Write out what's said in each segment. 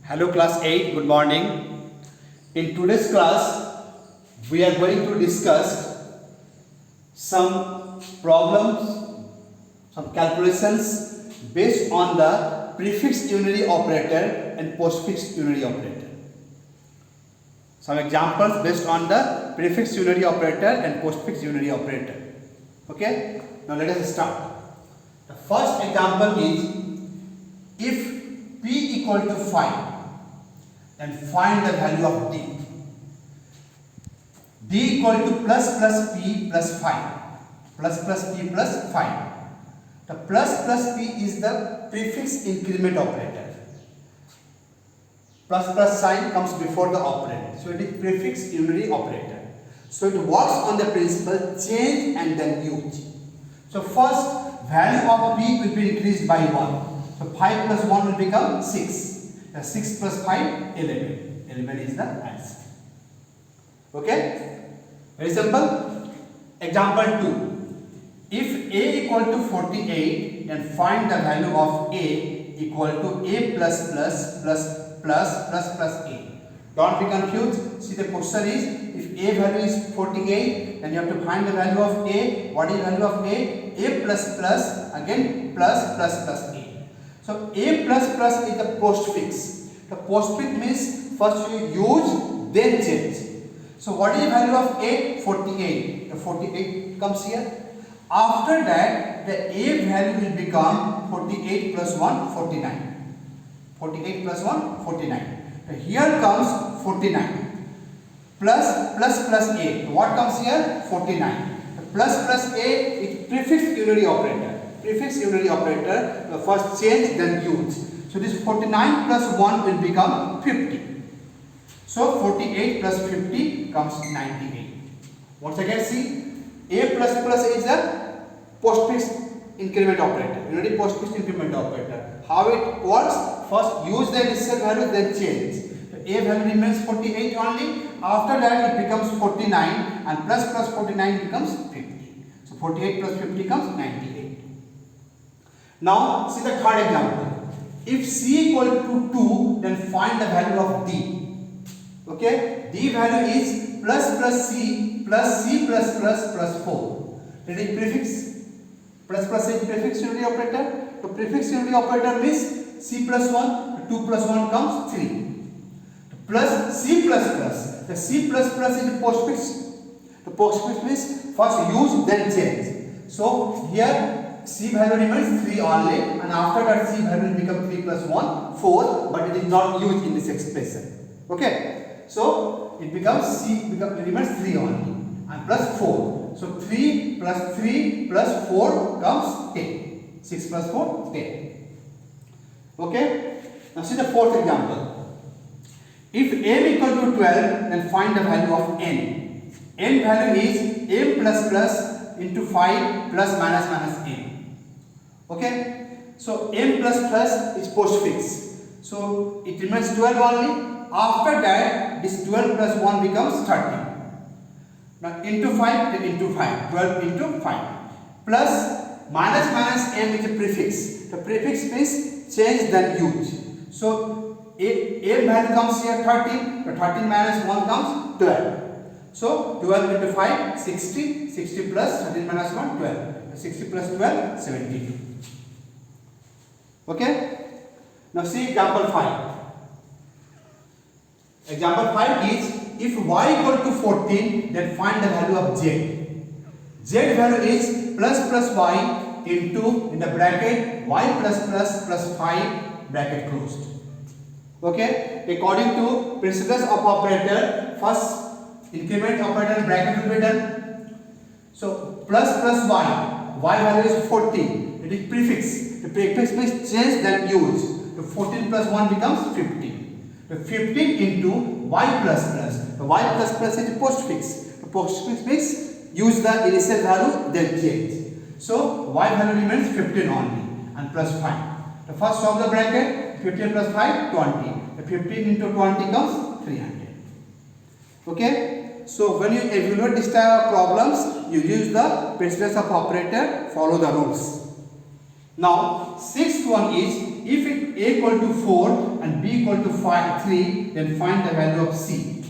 Hello class 8, good morning. In today's class, we are going to discuss some problems, some calculations based on the prefix unary operator and postfix unary operator. Some examples based on the prefix unary operator and postfix unary operator. Okay, now let us start. The first example is if P equal to 5. And find the value of D. D equal to plus P plus 5. Plus P plus 5. The plus P is the prefix increment operator. Plus sign comes before the operand. So it is prefix unary operator. So it works on the principle change and then use. So first value of P will be increased by 1. So 5 plus 1 will become 6. 6 plus 5, 11. 11 is the answer. Okay? Very simple. Example 2. If A equal to 48, then find the value of A equal to A plus A. Don't be confused. See, the question is, if A value is 48, then you have to find the value of A. What is the value of A? A plus, again plus A. So A plus is the postfix. The postfix means first you use, then change. So what is the value of A? 48. The 48 comes here. After that, the A value will become 48 plus 1, 49. 48 plus 1, 49. So here comes 49. Plus A. What comes here? 49. The plus A is prefix unary operator. Prefix unary operator, first change then use. So this 49 plus 1 will become 50. So 48 plus 50 comes 98. Once again see, A plus is a postfix increment operator. Unary postfix increment operator. How it works? First use the initial value, then change. So A value remains 48 only. After that it becomes 49 and plus 49 becomes 50. So 48 plus 50 becomes 98. Now see the third example. If C equal to 2, then find the value of D. Okay, D value is plus C plus 4. That is prefix. Plus is prefix unary operator. So prefix unary operator means C plus 1, 2 plus 1 comes 3. Plus C plus. The C plus is the postfix. The postfix means first use then change. So here C value remains 3 only, and after that C value will become 3 plus 1, 4, but it is not used in this expression. Okay, so it becomes remains 3 only and plus 4. So 3 plus 4 comes 10. 6 plus 4, 10. Okay, now see the fourth example. If m equal to 12, then find the value of n. N value is m plus into 5 plus minus n. Okay, so m plus is postfix. So it remains 12 only. After that, this 12 plus 1 becomes 13. Now into 5, then into 5. 12 into 5. Plus minus m is a prefix. The prefix means change then use. So m value comes here 13. The 13 minus 1 comes 12. So 12 into 5, 60. 60 plus 13 minus 1, 12. 60 plus 12, 72. Okay. Now see example 5. Example 5 is if y equal to 14, then find the value of z. Z value is plus y into in the bracket y plus 5 bracket closed. Okay. According to principles of operator, first increment operator bracket will be done. So plus y value is 14. It is prefix. The prefix means change then use. The 14 plus 1 becomes 15. The 15 into y plus. The y plus is the postfix. The postfix means use the initial value then change. So y value remains 15 only and plus 5. The first solve the bracket. 15 plus 5, 20. The 15 into 20 comes 300. Okay. So when you evaluate this type of problems, you use the principles of operator, follow the rules. Now, sixth one is, if it A equal to 4 and B equal to 3, then find the value of C.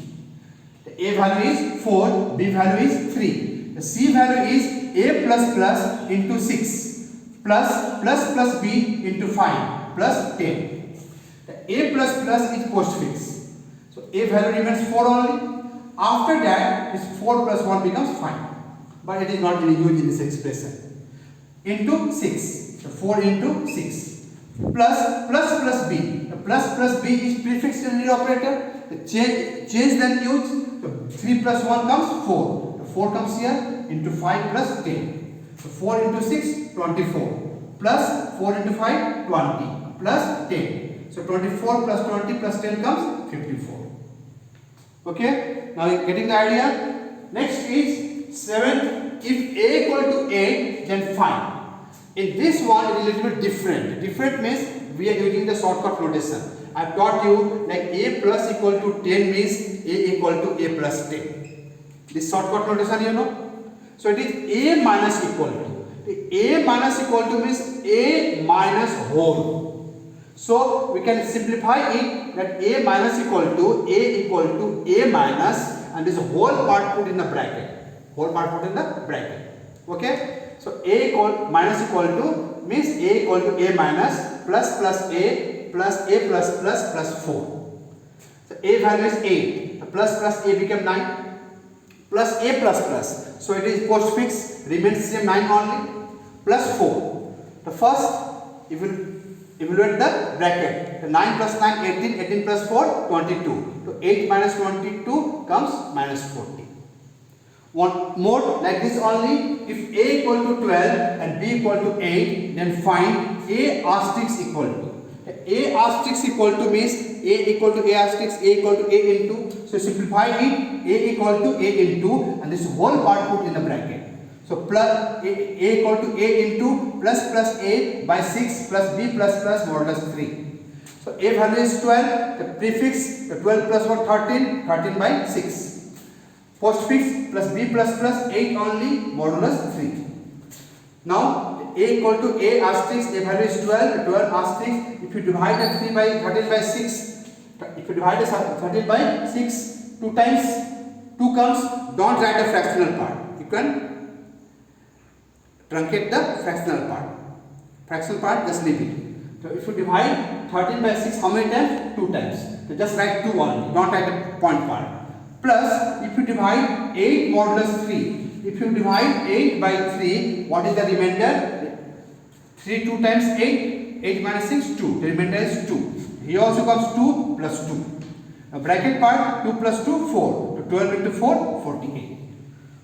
The A value is 4, B value is 3. The C value is A plus plus into 6 plus B into 5 plus 10. The A plus plus is postfix. So A value remains 4 only. After that, this 4 plus 1 becomes 5. But it is not really used in this expression. Into 6. So 4 into 6 plus B. The plus B is prefixed in the operator. The change then used. So 3 plus 1 comes 4. The 4 comes here into 5 plus 10. So 4 into 6, 24. Plus 4 into 5, 20. Plus 10. So 24 plus 20 plus 10 comes 54. Okay. Now you are getting the idea. Next is 7. If A equal to 8, then find. In this one, it is a little bit different. Different means we are using the shortcut notation. I have taught you like A plus equal to 10 means A equal to A plus 10. This shortcut notation you know. So it is A minus equal to. A minus equal to means A minus whole. So we can simplify it that A minus equal to A minus, and this whole part put in the bracket. Whole part put in the bracket. Okay. So A minus equal to means A equal to A minus plus A plus 4. So A value is 8. The plus A became 9 plus A plus. So it is postfix, remains same 9 only, plus 4. The first, if you evaluate the bracket, the 9 plus 9, 18 plus 4, 22. So 8 minus 22 comes minus 40. One more like this only. If A equal to 12 and B equal to 8, then find A asterisk equal to. A asterisk equal to means A equal to A asterisk, A equal to A into. So simplify it, A equal to A into, and this whole part put in the bracket. So plus A equal to A into plus A by 6 plus B plus modulus 3. So A value is 12, the prefix, the 12 plus 1, 13 by 6. Postfix plus B plus 8 only, modulus 3. Now A equal to A asterisk, A value is 12, 12 asterisk. If you divide the 13 by 6, if you divide the 13 by 6, 2 times 2 comes, don't write the fractional part. You can truncate the fractional part. Fractional part, just leave it. So if you divide 13 by 6, how many times? 2 times. So just write 2 only, don't write the point part. Plus, if you divide 8 modulus 3, if you divide 8 by 3, what is the remainder? 3 2 times 8, 8 minus 6, 2. The remainder is 2. Here also comes 2 plus 2. Now bracket part, 2 plus 2, 4. So 12 into 4, 48.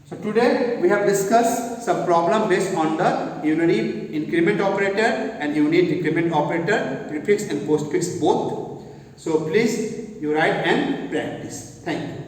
So today we have discussed some problem based on the unary increment operator and unit decrement operator, prefix and postfix both. So please you write and practice. Thank you.